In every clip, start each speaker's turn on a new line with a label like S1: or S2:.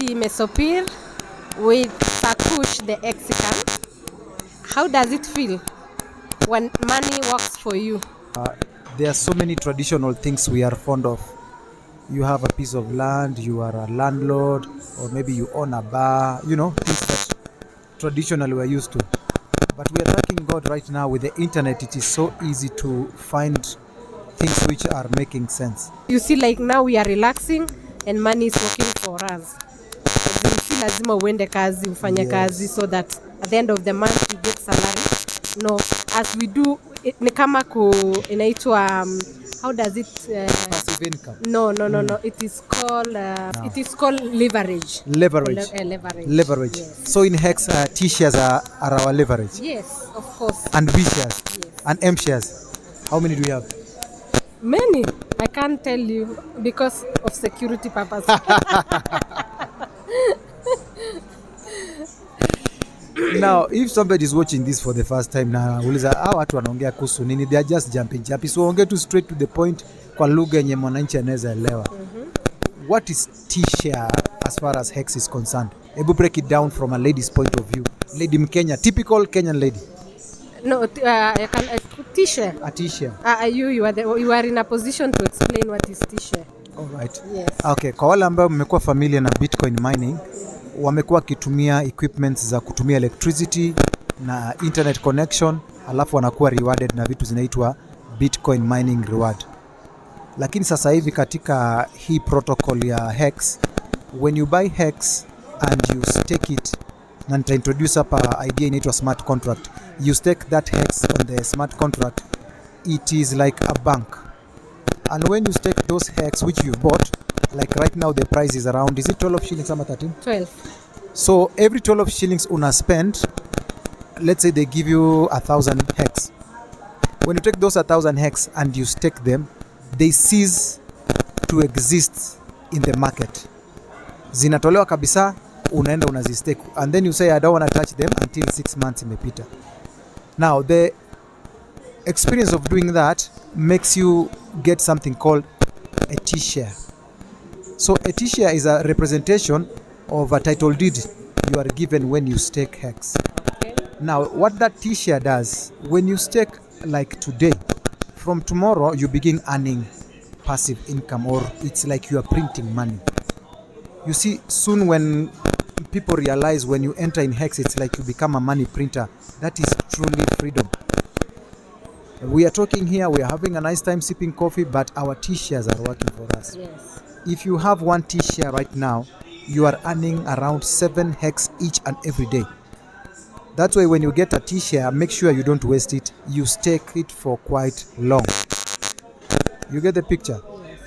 S1: see Mesopir with Sakush the Mexican. How does it feel when money works for you?
S2: There are so many traditional things we are fond of. You have a piece of land, you are a landlord, or maybe you own a bar, things that traditionally we're used to. But we are thanking God right now with the internet. It is so easy to find things which are making sense.
S1: You see, like now we are relaxing and money is working for us. Si lazima uende kazi, ufanye kazi, so that at the end of the month you get salary. No, as we do, ni kama inaitwa, how does it?
S2: Passive income.
S1: No. It is called leverage.
S2: Leverage.
S1: Leverage. Yes.
S2: So in Hex, T shares are our leverage.
S1: Yes, of course.
S2: And B shares.
S1: Yes.
S2: And M shares. How many do we have?
S1: Many. I can't tell you because of security purposes.
S2: Now, if somebody is watching this for the first time, watu wanaongea kuhusu nini, they are just jumping. So ongea to straight to the point kwa lugha yenye mwananchi anaweza elewa. What is T-share as far as Hex is concerned? Ebu break it down from a lady's point of view. Lady Mkenya, typical Kenyan lady.
S1: No, T-share.
S2: A T-share.
S1: You are in a position to explain what is T-share.
S2: All right.
S1: Yes.
S2: Okay, kwa wale ambao mmekuwa familiar na Bitcoin mining, wamekuwa kitumia equipments za kutumia electricity na internet connection, alafu wanakuwa rewarded na vitu zinaitwa Bitcoin mining reward. Lakini sasa hivi katika hii protocol ya Hex, when you buy Hex and you stake it, na nitaintroduce hapa idea inaitwa smart contract. You stake that Hex on the smart contract, it is like a bank. And when you stake those Hex which you've bought, like right now the price is around, is it 12 shillings or 13?
S1: 12.
S2: So every 12 shillings una spend, let's say they give you 1,000 Hex. When you take those 1,000 Hex and you stake them, they cease to exist in the market. Zinatolewa kabisa, unaenda unazistake, and then you say I don't want to touch them until 6 months imepita. Now the experience of doing that makes you get something called a T-share. So a T-share is a representation of a title deed you are given when you stake Hex.
S1: Okay.
S2: Now what that T-share does, when you stake like today, from tomorrow you begin earning passive income, or it's like you are printing money. You see, soon when people realize when you enter in Hex, it's like you become a money printer. That is truly freedom. We are talking here, we are having a nice time sipping coffee, but our T-shares are working for us.
S1: Yes.
S2: If you have one T-share right now, you are earning around 7 Hex each and every day. That's why when you get a T-share, make sure you don't waste it. You stake it for quite long. You get the picture?
S1: Yes.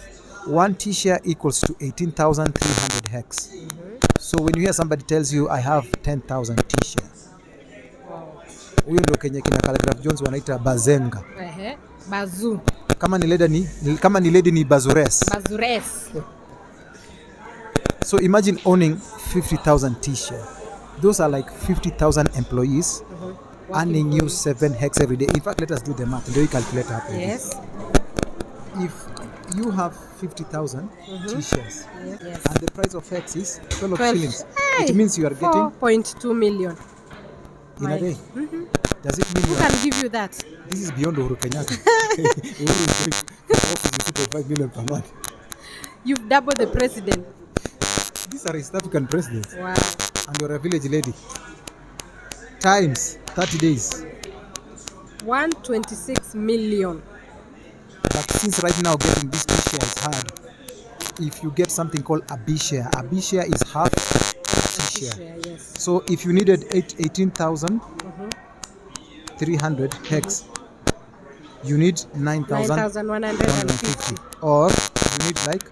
S2: One T-share equals to 18,300 Hex. So when you hear somebody tells you, I have 10,000 T-shares, huyo ndo kenye kina Calligraph Jones wanaita bazenga.
S1: Bazu.
S2: Kama ni lady ni bazures.
S1: Bazures.
S2: So imagine owning 50,000 T-shares. Those are like 50,000 employees earning you 7 Hex every day. In fact, let us do the math. Do you calculate that?
S1: Yes.
S2: If you have 50,000 T-shares,
S1: Yes.
S2: and the price of Hex is 12 shillings,
S1: Hey,
S2: it means you are getting
S1: 4.2 million.
S2: in a day. Does it mean
S1: Who can give you that?
S2: This is beyond Uhuru Kenyatta? Uhuru is getting 2.5 million per month.
S1: You've doubled the president.
S2: These are East African presidents.
S1: Wow.
S2: And you're a village lady. Times 30 days.
S1: 126 million.
S2: But since right now getting this T-share is hard, if you get something called a B share is half a T-share.
S1: Yes.
S2: So if you needed 18,300 Hex, you need 9,150. Or you need like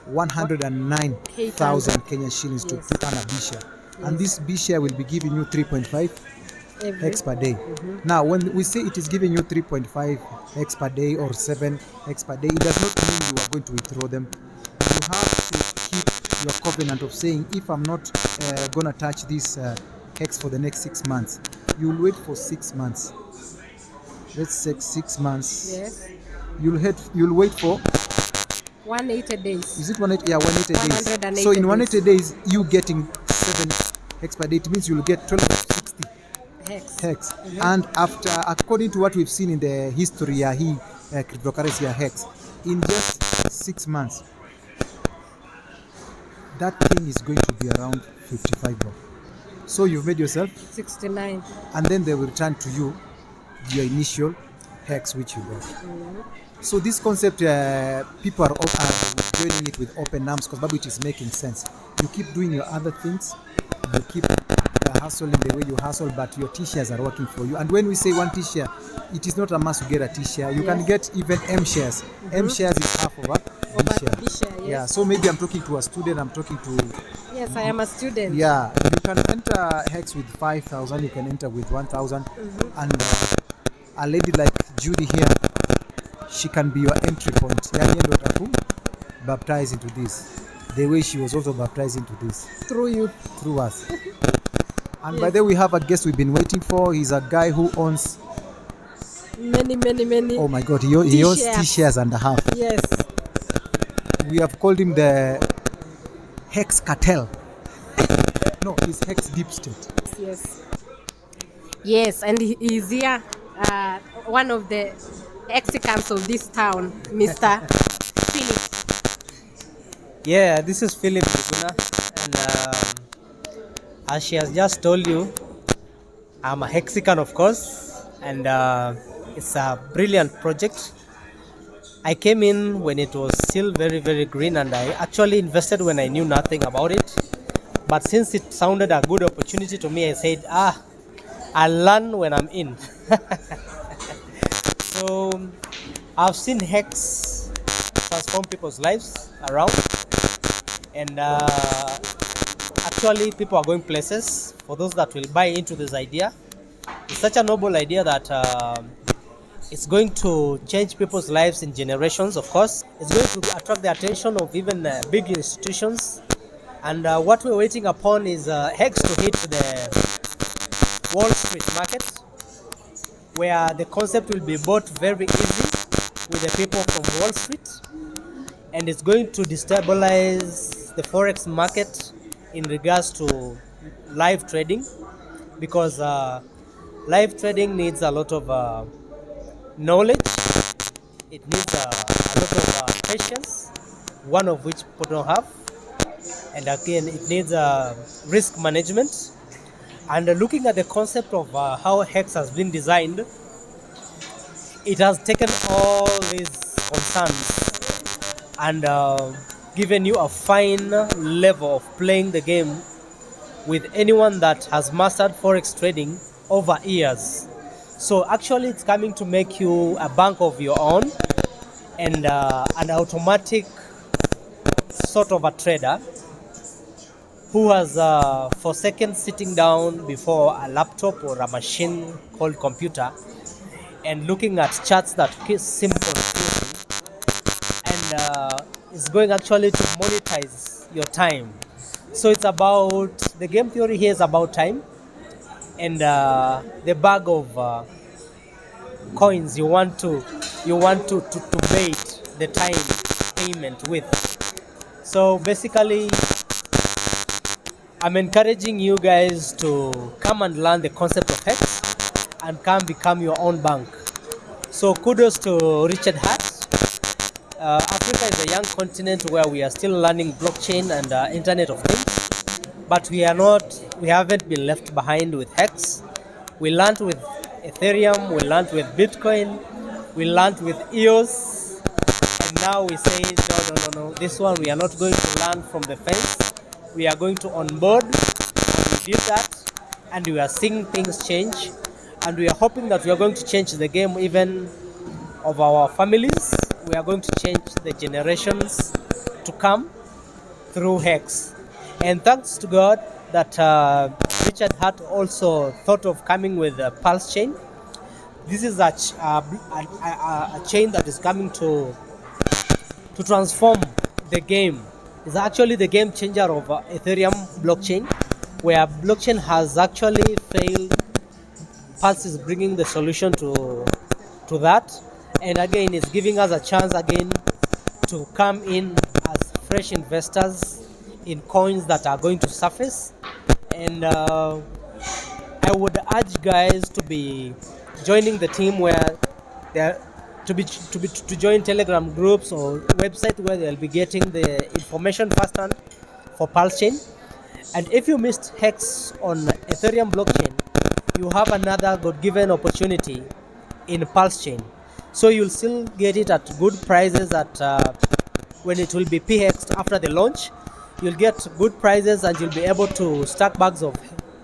S2: 109,000 Kenyan shillings to earn a B share. And this B share will be giving you 3.5 Hex per day. Now, when we say it is giving you 3.5 Hex per day or 7 Hex per day, it does not mean you are going to withdraw them. You have to keep your covenant of saying, if I'm not going to touch this Hex for the next 6 months, you'll wait for 6 months. Let's say 6 months.
S1: Yes.
S2: You'll wait for
S1: 180 days.
S2: Is it 180? Yeah, 180 days.
S1: 180
S2: So in 180
S1: days.
S2: days, you getting 7 hex per day. It means you'll get 1260
S1: Hex.
S2: hex.
S1: Mhm.
S2: And after, according to what we've seen in the history, cryptocurrency hex, in just 6 months, that thing is going to be around 55 bob. So you've made yourself,
S1: 69.
S2: and then they will return to you your initial hex which you got. So this concept, people are joining it with open arms because it is making sense. You keep doing your other things, you keep hustling the way you hustle, but your T-shares are working for you. And when we say one T-share, it is not a must to get a T-share. You can get even M shares. M shares is half of a B share.
S1: B share, yes.
S2: Yeah, so maybe I'm talking to a student, I'm talking to...
S1: Yes, I am a student.
S2: Yeah, you can enter hex with 5,000, you can enter with 1,000. And a lady like Judy here, she can be your entry point. Yani ndo taku baptize into this. The way she was also baptized into this.
S1: Through you.
S2: Through us. And by the way, we have a guest we've been waiting for. He's a guy who owns
S1: many.
S2: Oh my God, he owns T-shares and a half.
S1: Yes.
S2: We have called him the Hex Cartel. No, he's Hex Deep State.
S1: Yes, and he is here, one of the ex-cons of this town, Mr. Philip.
S3: Yeah, this is Philip Njuguna, and as she has just told you, I'm a Hexican, of course, and it's a brilliant project. I came in when it was still very, very green, and I actually invested when I knew nothing about it. But since it sounded a good opportunity to me, I said, I'll learn when I'm in. So I've seen Hex transform people's lives around, and actually people are going places. For those that will buy into this idea, it's such a noble idea that it's going to change people's lives in generations. Of course, it's going to attract the attention of even big institutions, and what we're waiting upon is Hex to hit the Wall Street market, where the concept will be bought very easy with the people from Wall Street, and it's going to destabilize the forex market in regards to live trading, because live trading needs a lot of knowledge. It needs a lot of patience, one of which people don't have, and again it needs risk management. And looking at the concept of how Hex has been designed, it has taken all these concerns and given you a fine level of playing the game with anyone that has mastered forex trading over years. So actually it's coming to make you a bank of your own, and an automatic sort of a trader who has for seconds sitting down before a laptop or a machine called computer and looking at charts that seem confusing, and is going actually to monetize your time. So it's about, the game theory here is about time, and the bag of coins you want to bait the time payment with. So basically, I'm encouraging you guys to come and learn the concept of Hex and come become your own bank. So kudos to Richard Hart. Africa is a young continent where we are still learning blockchain and Internet of Things, but we haven't been left behind with Hex. We learned with Ethereum, we learned with Bitcoin, we learned with EOS, and now we say no, this one we are not going to learn from the fence. We are going to onboard, and we did that, and we are seeing things change, and we are hoping that we are going to change the game even of our families. We are going to change the generations to come through Hex. And thanks to God that Richard Hart also thought of coming with a Pulse chain. This is a chain that is coming to transform the game. It's actually the game changer of Ethereum blockchain, where blockchain has actually failed. Pulse is bringing the solution to that, and again it's giving us a chance again to come in as fresh investors in coins that are going to surface. And I would urge guys to be joining the team where they're to join Telegram groups or website where they'll be getting the information firsthand for Pulse Chain. And if you missed Hex on Ethereum blockchain, you have another God-given opportunity in Pulse Chain. So you'll still get it at good prices at when it will be PHEXed after the launch. You'll get good prices and you'll be able to stack bags of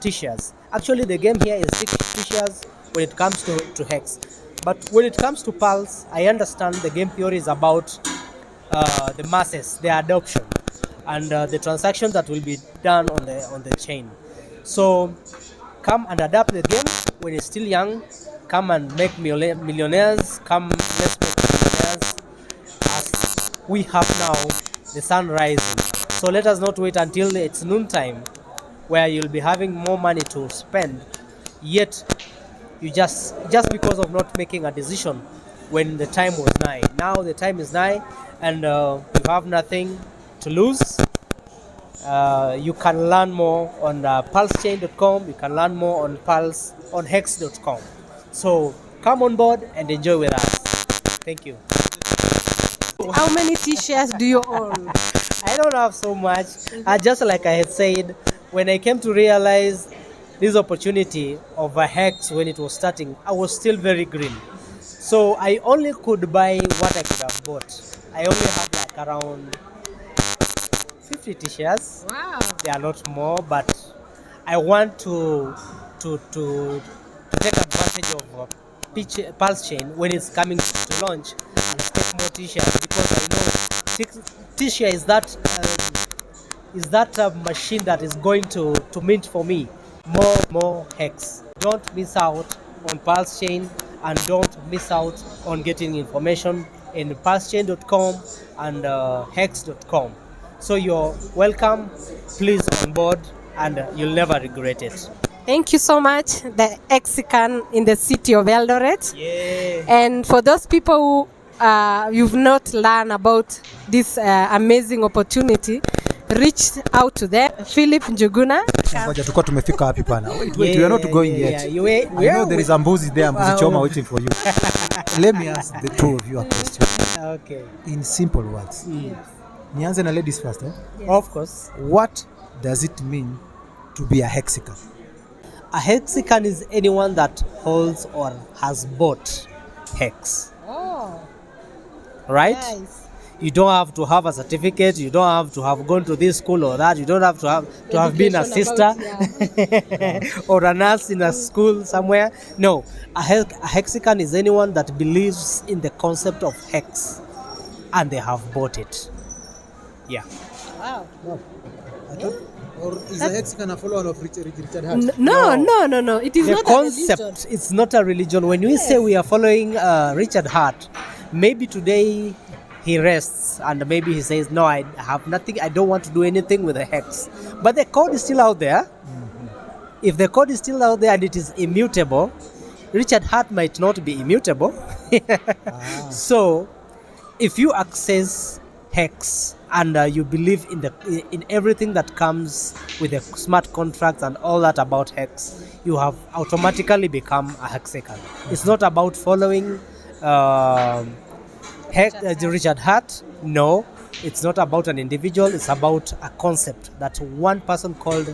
S3: T-shares. Actually, the game here is 6 T-shares when it comes to Hex. But when it comes to Pulse, I understand the game theory is about the masses, the adoption, and the transactions that will be done on the chain. So come and adapt the game when it's still young. Come and make millionaires. Come, let's make millionaires as we have now the sun rising. So let us not wait until it's noontime where you'll be having more money to spend, yet you just because of not making a decision when the time was nigh. Now the time is nigh and you have nothing to lose. You can learn more on pulsechain.com. You can learn more on hex.com. So come on board and enjoy with us. Thank you.
S1: How many T-shares do you own?
S3: I don't have so much. Just like I had said, when I came to realize this opportunity of a Hex when it was starting, I was still very green. So I only could buy what I could have bought. I only have like around 50 T-shares.
S1: Wow.
S3: They are not more, but I want to take advantage of Pulse Chain when it's coming to launch and take more T-shares, because I know T-share is that machine that is going to mint for me more Hex. Don't miss out on Pulse Chain and don't miss out on getting information in pulsechain.com and hex.com. So you're welcome, please on board, and you'll never regret it.
S1: Thank you so much, the Hexican in the city of Eldoret.
S3: Yeah.
S1: And for those people who you've not learned about this amazing opportunity, reach out to them. Philip Njuguna.
S2: Ngoja tulikuwa tumefika wapi pana? Wait, we are not going yet. I know there is a mbuzi there, mbuzi choma waiting for you. Let me ask the two of you a question.
S3: Okay.
S2: In simple words. Nianze na ladies first, eh?
S3: Yes. Of course.
S2: What does it mean to be a Hexican?
S3: A Hexican is anyone that holds or has bought Hex.
S1: Oh,
S3: right?
S1: nice.
S3: You don't have to have a certificate. You don't have to have gone to this school or that. You don't have to have been a sister or a nurse in a school somewhere. No, a Hexican is anyone that believes in the concept of Hex and they have bought it. Yeah.
S1: Wow.
S2: Or is a Hexican a follower of Richard Hart?
S1: No. It is
S3: The
S1: not
S3: concept,
S1: a religion.
S3: it's not a religion. When we say we are following Richard Hart, maybe today he rests and maybe he says, no, I have nothing, I don't want to do anything with the Hex. But the code is still out there. Mm-hmm. If the code is still out there and it is immutable, Richard Hart might not be immutable. So if you access Hex and you believe in everything that comes with the smart contracts and all that about Hex, you have automatically become a Hexican. It's not about following Richard Hart. No, it's not about an individual. It's about a concept that one person called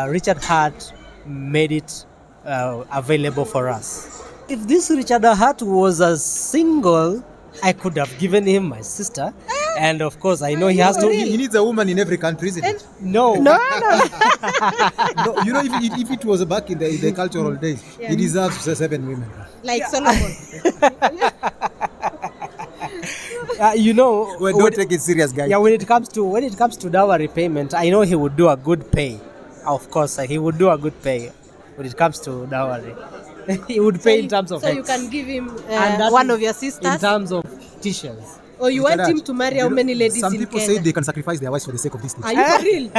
S3: Richard Hart made it available for us. If this Richard Hart was a single, I could have given him my sister. And of course, I know he has to.
S2: He needs a woman in every country, isn't it?
S3: No.
S2: No, you know, if it was back in the cultural days, he deserves 7 women.
S1: Like Solomon.
S3: You know,
S2: Well, don't take it serious, guys.
S3: yeah. When it comes to dowry payment, I know he would do a good pay. Of course, he would do a good pay when it comes to dowry. He would pay in terms of
S1: So
S3: Hex.
S1: you can give him
S3: And that
S1: one
S3: is
S1: of your
S3: in
S1: sisters.
S3: terms of T-shirts.
S1: Or you want him to marry how many ladies
S2: Some
S1: in
S2: people
S1: Kenya?
S2: say they can sacrifice their wives for the sake of this thing.
S1: Are you for real?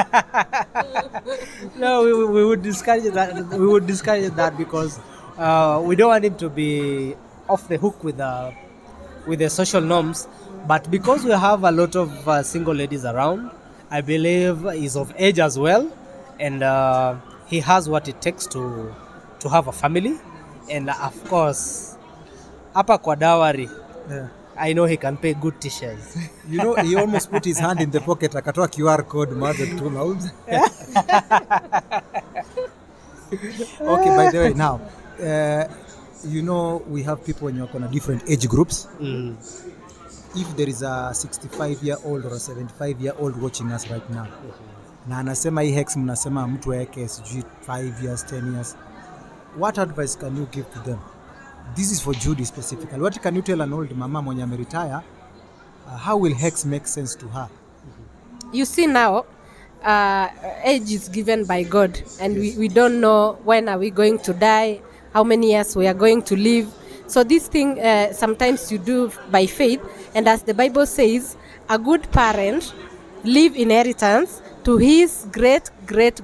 S3: No, we would discourage that. We would discourage that because we don't want him to be off the hook with with the social norms. But because we have a lot of single ladies around, I believe he's of age as well, and he has what it takes to have a family. And of course, hapa kwa dowry,
S2: Yeah.
S3: I know he can pay good t-shirts.
S2: You know, he almost put his hand in the pocket, akatoa QR code, mother too loud. Okay, by the way, now, you know, we have people when you're on different age groups.
S3: Mm.
S2: If there is a 65-year-old or a 75-year-old watching us right now, na anasema hii hex mnasema mtu weke sijui 5 years, 10 years, what advice can you give to them? This is for Judy specifically. What can you tell an old mama mwenye ameretire? How will hex make sense to her?
S1: You see now, age is given by God, and we don't know when are we going to die, how many years we are going to live. So this thing sometimes you do by faith, and as the Bible says, a good parent leave inheritance to his great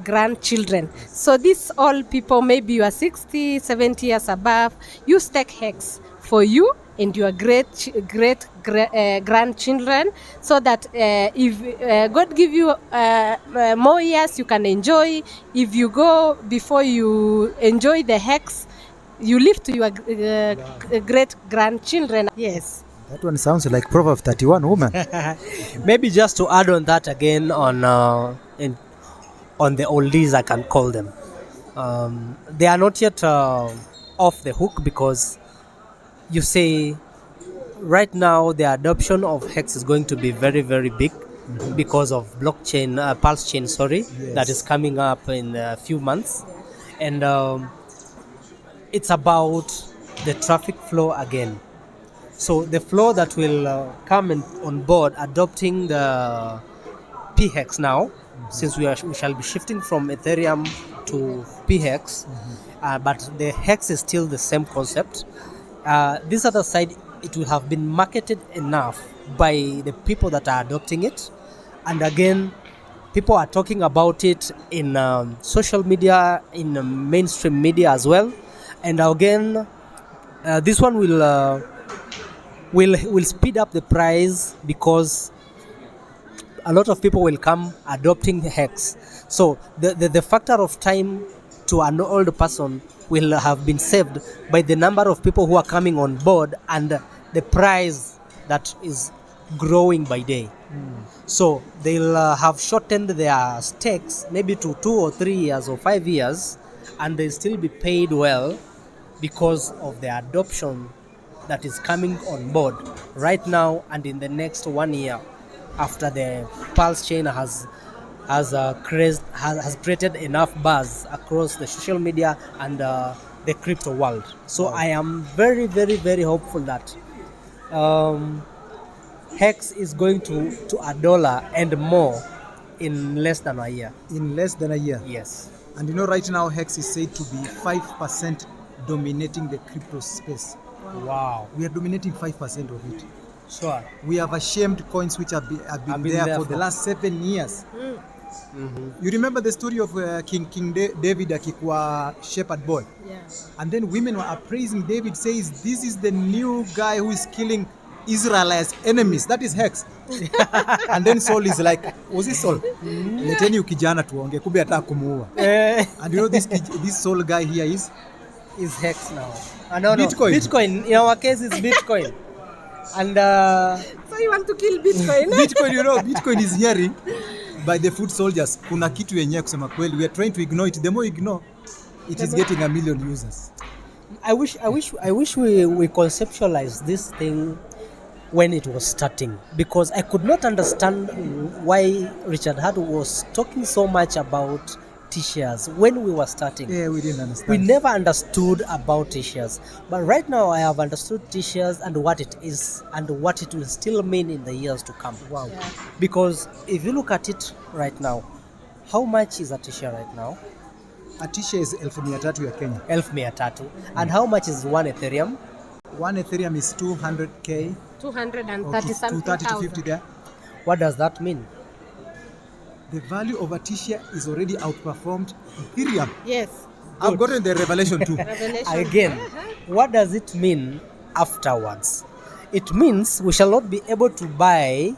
S1: grandchildren. So these all people, maybe you are 60, 70 years above, you stack hex for you and your great grandchildren, so that if God give you more years, you can enjoy. If you go before you enjoy the hex, you live to your great grandchildren. Yes.
S2: That one sounds like Proverbs 31, woman.
S3: Maybe just to add on that again on the oldies, I can call them. They are not yet off the hook, because you say right now the adoption of hex is going to be very, very big because of blockchain, pulse chain, that is coming up in a few months. And it's about the traffic flow again. So the flow that will come on board adopting the p-hex now, since we shall be shifting from Ethereum to p-hex, but the hex is still the same concept. This other side, it will have been marketed enough by the people that are adopting it, and again, people are talking about it in social media, in mainstream media as well, and again, this one will speed up the price, because a lot of people will come adopting hex. So the factor of time to an old person will have been saved by the number of people who are coming on board and the price that is growing by day. So they'll have shortened their stakes maybe to 2 or 3 years or 5 years, and they'll still be paid well because of the adoption that is coming on board right now and in the next 1 year, after the pulse chain has created enough buzz across the social media and the crypto world. So I am very, very, very hopeful that hex is going to $1 and more in less than a year.
S2: In less than a year?
S3: Yes.
S2: And you know, right now hex is said to be 5% dominating the crypto space.
S3: Wow.
S2: We are dominating 5% of it.
S3: Sure.
S2: We have ashamed coins which have been there for the last 7 years. You remember the story of King David akikuwa shepherd boy?
S1: Yeah.
S2: And then women were appraising David, says this is the new guy who is killing Israelites enemies. That is hex. And then Saul is like, was it Saul? Leteni ukijana tuonge, kumbe ataka kumuua. And you know this Saul guy here is
S3: hex now. No,
S2: Bitcoin.
S3: Bitcoin. In our case, it's Bitcoin. And
S1: So you want to kill Bitcoin?
S2: Bitcoin, you know, Bitcoin is hearing by the foot soldiers. Kuna kitu yenyewe kusema kweli. We are trying to ignore it. The more you ignore, it is getting 1 million users.
S3: I wish we conceptualized this thing when it was starting, because I could not understand why Richard Hart was talking so much about T-shares when we were starting.
S2: Yeah, we didn't understand.
S3: We never understood about T-shares, but right now I have understood T-shares and what it is and what it will still mean in the years to come.
S2: Wow.
S1: Yeah.
S3: Because if you look at it right now, how much is a T-share right now?
S2: A T-share is 1,300 ya Kenya.
S3: 1,300. And how much is 1 Ethereum?
S2: 1 Ethereum is 200k.
S1: 230 something
S2: 230 to 50
S1: thousand.
S2: there.
S3: What does that mean?
S2: The value of a T-share is already outperformed Ethereum.
S1: Yes.
S2: I've gotten the revelation too.
S1: Revelation.
S3: Again, what does it mean afterwards? It means we shall not be able to buy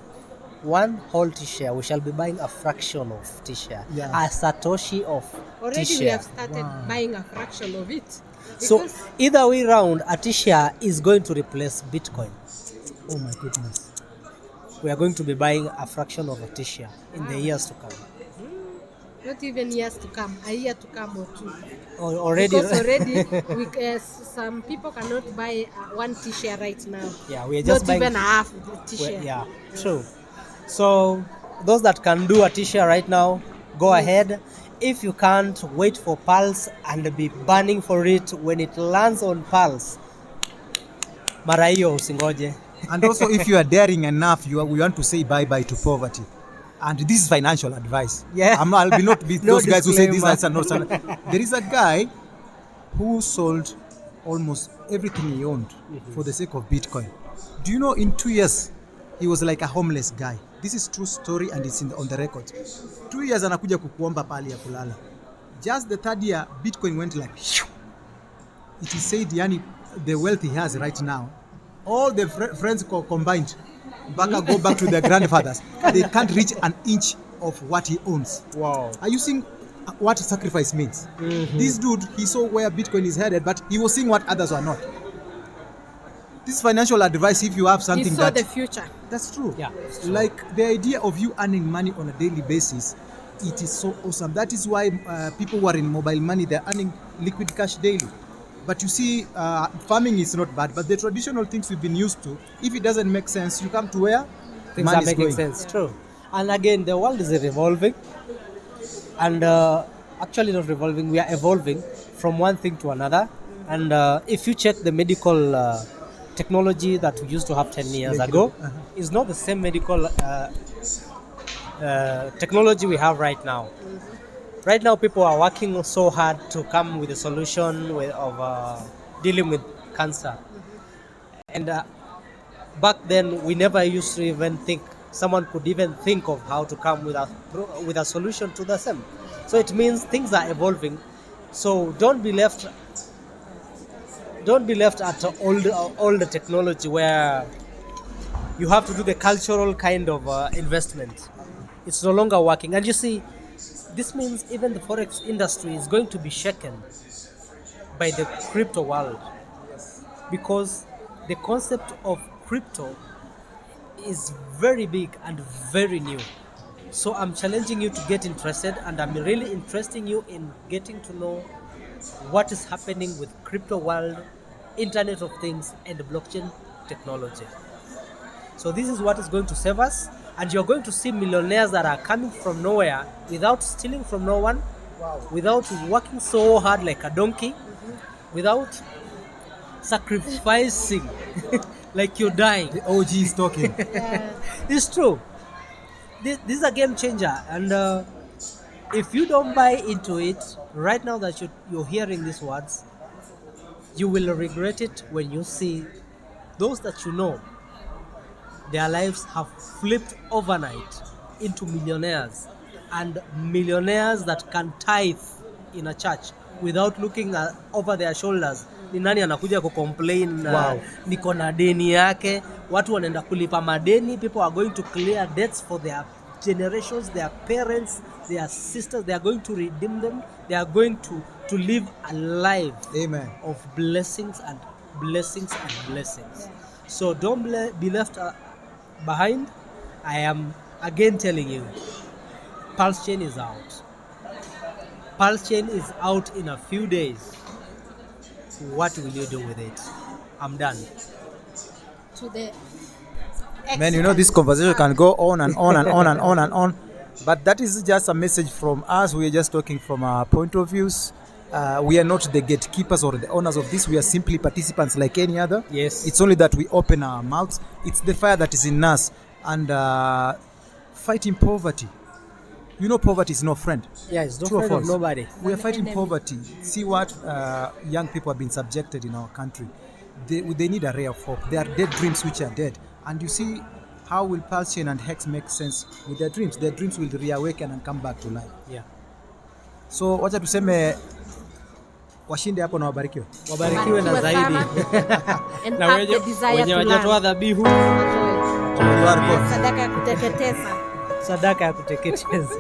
S3: one whole T-share. We shall be buying a fraction of T-share,
S2: Yeah.
S3: a Satoshi of
S1: Already we
S3: T-share.
S1: have started buying a fraction of it.
S3: So
S1: Because
S3: either way round, a T-share is going to replace Bitcoin.
S2: Oh my goodness.
S3: We are going to be buying a fraction of a T-share in the years to come.
S1: not even years to come, a year to come or two.
S3: Already,
S1: Because already some people cannot buy one T-share right now.
S3: yeah, we are just
S1: Not
S3: buying.
S1: even half the T-share.
S3: Yeah, true. So those that can do a T-share right now, go ahead. If you can't, wait for Pulse and be burning for it. When it lands on Pulse, mara hiyo usingoje.
S2: And also, if you are daring enough, we want to say bye-bye to poverty. And this is financial advice.
S3: Yeah.
S2: I'll not be
S3: No
S2: those guys who say these
S3: disclaimer.
S2: are not. There is a guy who sold almost everything he owned for the sake of Bitcoin. Do you know, in 2 years, he was like a homeless guy. This is true story and it's on the record. 2 years anakuja kukuomba pali ya kulala. Just the third year, Bitcoin went like, it is said, yani, the wealth he has right now, all the friends combined, go back to their grandfathers. They can't reach an inch of what he owns.
S3: Wow.
S2: Are you seeing what sacrifice means? This dude, he saw where Bitcoin is headed, but he was seeing what others are not. This financial advice, if you have
S1: He
S2: something
S1: saw
S2: that...
S1: the future.
S2: That's true.
S3: Yeah, it's true.
S2: Like the idea of you earning money on a daily basis, it is so awesome. That is why people who are in mobile money, they're earning liquid cash daily. But you see, farming is not bad, but the traditional things we've been used to, if it doesn't make sense, you come to where
S3: Things
S2: money
S3: are
S2: is
S3: making
S2: going.
S3: sense. True. And again, the world is revolving, and actually not revolving. We are evolving from one thing to another. And if you check the medical technology that we used to have 10 years ago, is not the same medical technology we have right now. Right now, people are working so hard to come with a solution of dealing with cancer. And back then, we never used to even think someone could even think of how to come with a solution to the same. So it means things are evolving. So don't be left at all the technology where you have to do the cultural kind of investment. It's no longer working. And you see, this means even the forex industry is going to be shaken by the crypto world, because the concept of crypto is very big and very new. So I'm challenging you to get interested, and I'm really interesting you in getting to know what is happening with crypto world, Internet of Things, and blockchain technology. So this is what is going to save us, and you're going to see millionaires that are coming from nowhere without stealing from no one, without working so hard like a donkey, without sacrificing like you're dying.
S2: The OG is talking.
S3: It's true. This is a game changer, and if you don't buy into it right now that you're hearing these words, you will regret it when you see those that you know, their lives have flipped overnight into millionaires, and millionaires that can tithe in a church without looking over their shoulders. Ni nani anakuja kucomplain niko na deni yake, watu wanaenda kulipa madeni. People are going to clear debts for their generations, their parents, their sisters. They are going to redeem them. They are going to live a life,
S2: Amen,
S3: of blessings and blessings and blessings. So don't be left behind. I am again telling you, Pulse Chain is out. Pulse Chain is out in a few days. What will you do with it? I'm done.
S1: To the
S2: man. You know, this conversation can go on and on and on and on and on, but that is just a message from us. We are just talking from our point of views. We are not the gatekeepers or the owners of this. We are simply participants like any other.
S3: Yes.
S2: It's only that we open our mouths. It's the fire that is in us, and fighting poverty. You know, poverty is no friend.
S3: Yeah, it's no
S2: True or
S3: friend of
S2: false?
S3: nobody.
S2: We are fighting poverty. See what young people have been subjected in our country. They need a ray of hope. They are dead dreams which are dead. And you see, how will Pulse Chain and Hex make sense with their dreams? Their dreams will reawaken and come back to life.
S3: Yeah.
S2: So wacha tuseme washinde hapo na wabarikiwe.
S3: Wabarikiwe na
S1: Barikiwe
S3: zaidi.
S1: sana. And
S3: Na
S1: have the desire
S3: wenye
S1: to
S3: wajatoa
S1: learn.
S3: dhabihu,
S2: QR code.
S1: Sadaka ya kuteketeza.
S3: sadaka ya kuteketeza.